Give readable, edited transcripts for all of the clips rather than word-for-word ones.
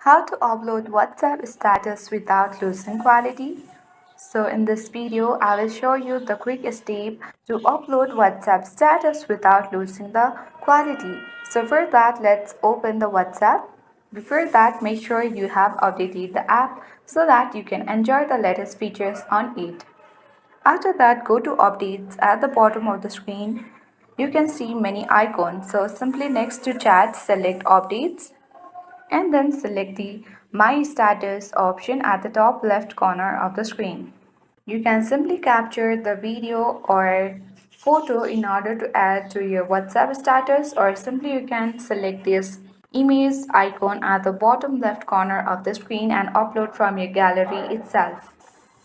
How to upload WhatsApp status without losing quality? So in this video, I will show you the quick step to upload WhatsApp status without losing the quality. So for that, let's open the WhatsApp. Before that, make sure you have updated the app so that you can enjoy the latest features on it. After that, go to updates at the bottom of the screen. You can see many icons. So simply next to chat, select updates and then select the My Status option at the top left corner of the screen. You can simply capture the video or photo in order to add to your WhatsApp status, or simply you can select this image icon at the bottom left corner of the screen and upload from your gallery itself.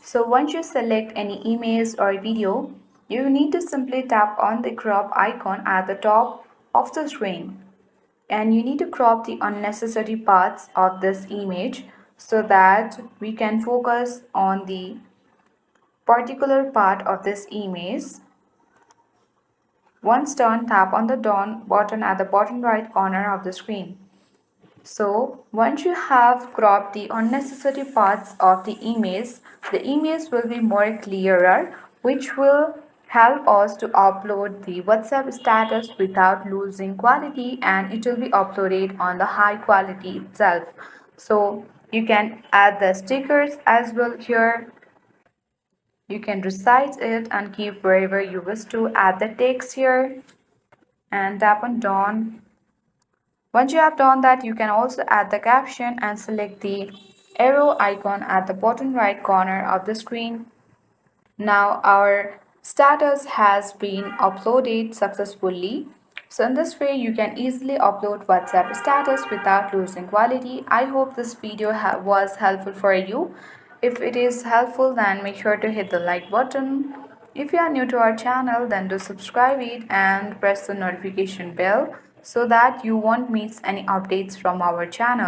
So once you select any image or video, you need to simply tap on the crop icon at the top of the screen, and you need to crop the unnecessary parts of this image so that we can focus on the particular part of this image. Once done, tap on the done button at the bottom right corner of the screen. So once you have cropped the unnecessary parts of the image will be more clearer, which will help us to upload the WhatsApp status without losing quality, and it will be uploaded on the high quality itself. So you can add the stickers as well here. You can resize it and keep wherever you wish to. Add the text here and tap on done. Once you have done that, you can also add the caption and select the arrow icon at the bottom right corner of the screen. Now our status has been uploaded successfully. So in this way, you can easily upload WhatsApp status without losing quality. I hope this video was helpful for you. If it is helpful, then make sure to hit the like button. If you are new to our channel, then do subscribe it and press the notification bell so that you won't miss any updates from our channel.